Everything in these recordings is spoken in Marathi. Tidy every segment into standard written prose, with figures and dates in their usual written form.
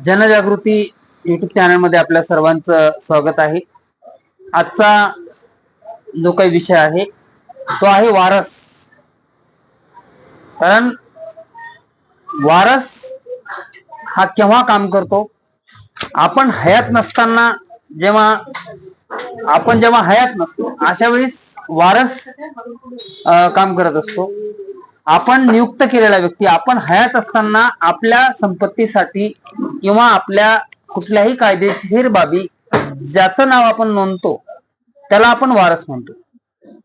जनजागृती युट्यूब चॅनल मध्ये आपल्या सर्वांचं स्वागत आहे। आजचा जो काही विषय आहे तो आहे वारस। कारण वारस हा केव्हा काम करतो? आपण हयात नसताना, जेव्हा हयात नसतो अशा वेळेस वारस काम करत असतो। आपण नियुक्त केलेला व्यक्ती आपण हयात असताना आपल्या संपत्तीसाठी किंवा आपल्या कुठल्याही कायदेशीर बाबी ज्याचं नाव आपण नोंदतो त्याला आपण वारस म्हणतो।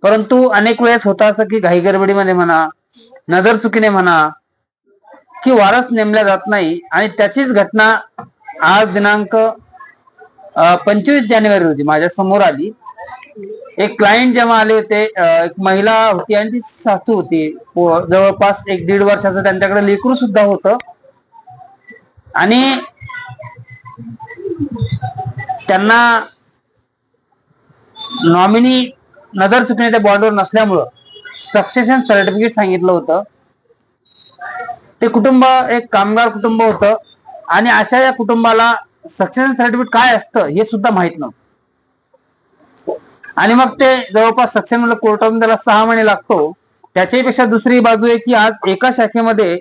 परंतु अनेक वेळेस होतं असं की घाई गडबडीमध्ये म्हणा, नजर चुकीने म्हणा, की वारस नेमला जात नाही। आणि त्याचीच घटना आज दिनांक 25 जानेवारी रोजी माझ्या समोर आली। एक क्लायंट जेव्हा आले होते, एक महिला होती आणि ती सासू होती, जवळपास 1-1.5 वर्षाचं त्यांच्याकडे लेकरू सुद्धा होतं। आणि त्यांना नॉमिनी नजर चुकणे त्या बॉन्डवर नसल्यामुळं सक्सेशन सर्टिफिकेट सांगितलं होतं। ते कुटुंब एक कामगार कुटुंब होतं आणि अशा या कुटुंबाला सक्सेशन सर्टिफिकेट काय असतं हे सुद्धा माहित नव्हतं। आणि मग ते जवळपास सक्सेशन कोर्टातून त्याला 6 महिने लागतो। त्याच्यापेक्षा दुसरी बाजू आहे की आज एका शाखेमध्ये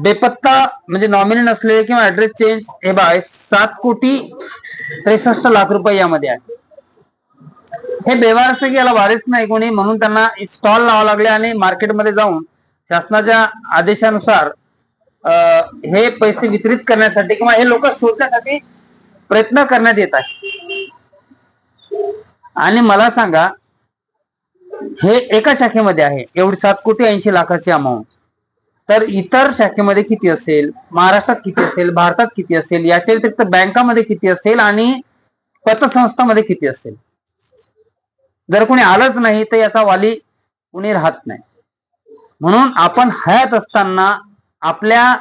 बेपत्ता म्हणजे नॉमिनी नसलेले किंवा ऍड्रेस चेंज हे 7,63,00,000 रुपये यामध्ये आहे। हे बेवारस की याला वारीस नाही कोणी, म्हणून त्यांना स्टॉल लावावे लागले आणि मार्केटमध्ये जाऊन शासनाच्या आदेशानुसार हे पैसे वितरित करण्यासाठी किंवा हे लोक शोधण्यासाठी प्रयत्न करण्यात येत आहे। आणि मला सांगा, हे एका शाखेमध्ये आहे एवढी 7,80,00,000 अमाऊंट, तर इतर शाखेमध्ये किती असेल, महाराष्ट्रात किती असेल, भारतात किती असेल, याच्या व्यतिरिक्त बँकामध्ये किती असेल आणि पतसंस्थांमध्ये किती असेल? जर कोणी आलंच नाही तर याचा वाली कोणी राहत नाही। म्हणून आपण हयात असताना आपल्या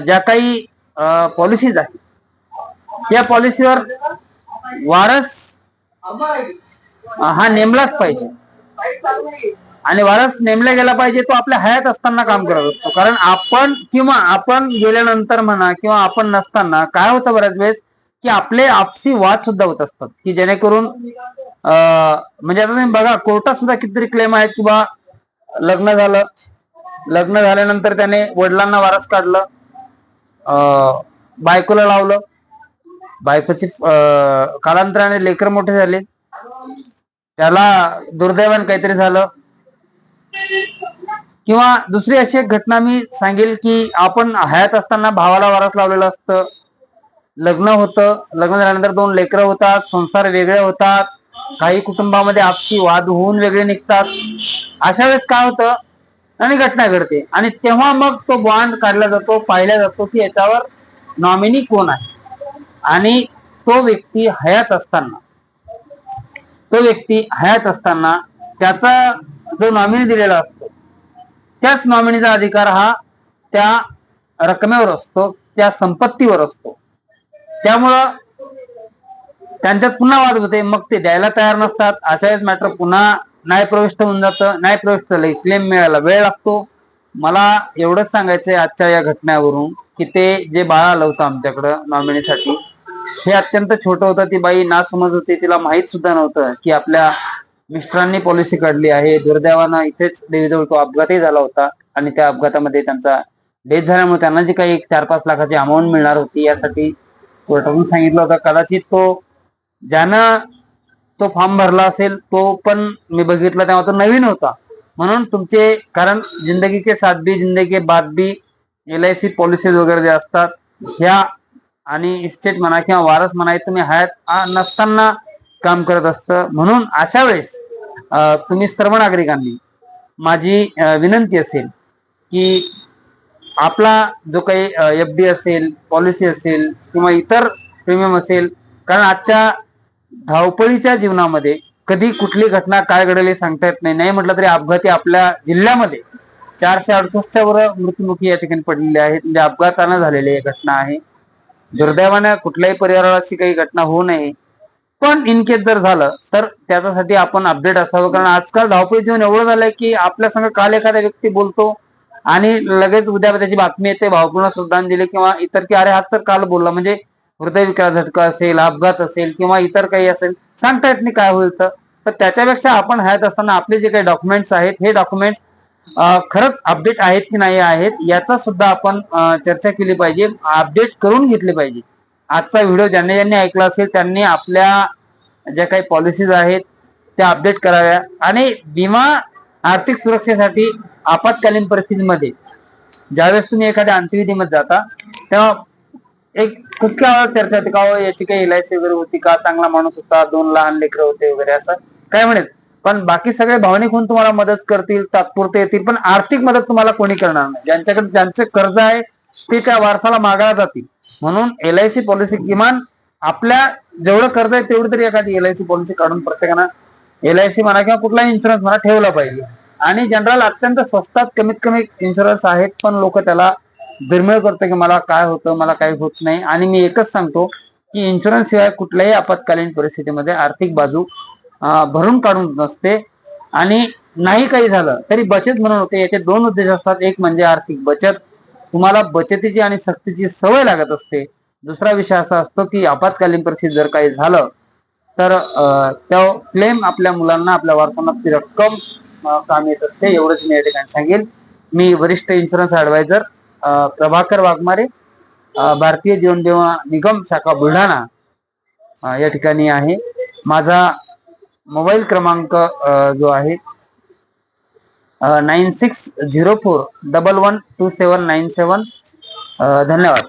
ज्या काही पॉलिसीज आहेत या पॉलिसीवर वारस हा नेमलाच पाहिजे। आणि वारस नेमला गेला पाहिजे तो आपल्या हयात असताना काम करत असतो। कारण आपण गेल्यानंतर म्हणा किंवा आपण नसताना काय होतं बऱ्याच वेळेस की आपले आपसी वाद सुद्धा होत असतात, की जेणेकरून म्हणजे आता तुम्ही बघा कोर्टात सुद्धा कितीतरी क्लेम आहेत की बा लग्न झाल्यानंतर त्याने वडिलांना वारस काढलं, बायकोला लावलं, बायकोची कालांतराने लेकर मोठे झाले, त्याला दुर्दैवाने काहीतरी झालं। किंवा दुसरी अशी एक घटना मी सांगेल की आपण हयात असताना भावाला वारस लावलेलं असतं, लग्न होतं, लग्न झाल्यानंतर 2 लेकरं होतात, संसार वेगळे होतात, काही कुटुंबामध्ये आपसी वाद होऊन वेगळे निघतात। अशा वेळेस काय होतं आणि घटना घडते आणि तेव्हा मग तो बॉन्ड काढला जातो, पाहिला जातो की याच्यावर नॉमिनी कोण आहे। आणि तो व्यक्ती हयात असताना त्याचा जो नॉमिनी दिलेला असतो त्याच नॉमिनीचा अधिकार हा त्या रकमेवर असतो, त्या संपत्तीवर असतो। त्यामुळं त्यांच्यात पुन्हा वाद होते, मग ते द्यायला तयार नसतात। अशा वेळेस मॅटर पुन्हा न्यायप्रविष्ट होऊन जातं, न्यायप्रविष्ट क्लेम मिळायला वेळ लागतो। मला एवढंच सांगायचंय आजच्या या घटनेवरून की ते जे बाळ आलं होतं आमच्याकडं नॉमिनीसाठी, हे अत्यंत छोटं होतं। ती बाई नासमज होती, तिला माहित सुद्धा नव्हतं की आपल्या मिस्टरांनी पॉलिसी काढली आहे। दुर्दैवानं इथेच देवीजवळ तो अपघातही झाला होता आणि त्या अपघातामध्ये त्यांचा डेथ झाल्यामुळे त्यांना जी काही 4-5 लाखाची अमाऊंट मिळणार होती यासाठी कोर्टातून सांगितलं होतं। कदाचित ज्यानं तो फॉर्म भरला असेल तो पण मी बघितला तेव्हा तो नवीन होता, म्हणून तुमचे कारण जिंदगी के साथ भी जिंदगी के बाद भी LIC पॉलिसीज वगैरे जे असतात ह्या आणि इस्टेट म्हणा किंवा वारस म्हणा तुम्ही हयात नसताना काम करत असतं। म्हणून अशा वेळेस तुम्ही सर्व नागरिकांनी माझी विनंती असेल की आपला जो काही FD असेल, पॉलिसी असेल किंवा इतर प्रीमियम असेल, कारण आजच्या धावपळीच्या जीवनामध्ये कधी कुठली घटना काय घडेल हे सांगता येत नाही। नाही म्हटलं तरी अपघाती आपल्या जिल्ह्यामध्ये 468 वर मृत्युमुखी या ठिकाणी पडलेले आहेत, म्हणजे अपघातानं झालेली घटना आहे। दुर्दैवानं कुठल्याही परिवाराला अशी काही घटना होऊ नये, पण इन केस जर झालं तर त्याच्यासाठी आपण अपडेट असावं। कारण आजकाल धावपळी जीवन एवढं झालंय की आपल्या संग काल एखादा व्यक्ती बोलतो आणि लगेच उद्या त्याची बातमी येते भावपूर्ण श्रद्धांजली किंवा इतर की अरे हा तर काल बोलला, म्हणजे हृदयविकार झटका असेल, अपघात असेल किंवा इतर काही असेल, सांगता येत नाही काय होईल. तर त्याच्यापेक्षा आपण हयात असताना आपले जे काही डॉक्युमेंट्स आहेत हे डॉक्युमेंट्स खरंच अपडेट आहेत की नाही आहेत याचा सुद्धा आपण चर्चा केली पाहिजे, अपडेट करून घेतले पाहिजे. आजचा व्हिडिओ ज्यांनी ज्यांनी ऐकला असेल त्यांनी आपल्या ज्या काही पॉलिसीज आहेत त्या अपडेट कराव्या. आणि विमा आर्थिक सुरक्षेसाठी आपत्कालीन परिस्थितीमध्ये ज्यावेळेस तुम्ही एखाद्या अंत्यविधीमध्ये जाता तेव्हा एक कुठल्या चर्चा होती का याची काही LIC वगैरे होती का, चांगला माणूस होता, 2 लहान लेकरं होते वगैरे असं काय म्हणेल. पण बाकी सगळे भावनिक होऊन तुम्हाला मदत करतील, तात्पुरते येतील, पण आर्थिक मदत तुम्हाला कोणी करणार नाही. ज्यांच्याकडे ज्यांचे कर्ज आहे ते त्या वारसाला मागायला जातील. म्हणून LIC पॉलिसी किमान आपल्या जेवढं कर्ज आहे तेवढी तरी एखादी LIC पॉलिसी काढून प्रत्येकानं LIC म्हणा किंवा कुठलाही इन्शुरन्स म्हणा ठेवला पाहिजे. आणि जनरल अत्यंत स्वस्तात कमीत कमी इन्शुरन्स आहेत, पण लोक त्याला दुर्मिळ करतो की मला काय होतं, मला काही होत नाही. आणि मी एकच सांगतो की इन्शुरन्स शिवाय कुठल्याही आपत्कालीन परिस्थितीमध्ये आर्थिक बाजू भरून काढून नसते. आणि नाही काही झालं तरी बचत म्हणून होते. याचे 2 उद्देश असतात, एक म्हणजे आर्थिक बचत, तुम्हाला बचतीची आणि सक्तीची सवय लागत असते. दुसरा विषय असा असतो की आपत्कालीन परिस्थिती जर काही झालं तर त्या क्लेम आपल्या मुलांना आपल्या वारसांना ती रक्कम काम येत असते. एवढंच मी या ठिकाणी सांगेन. मी वरिष्ठ इन्शुरन्स ऍडवायझर प्रभाकर वाघमारे, भारतीय जीवन विमा निगम शाखा बुलढाणा या ठिकाणी आहे. माझा मोबाईल क्रमांक जो आहे 9604112797. धन्यवाद.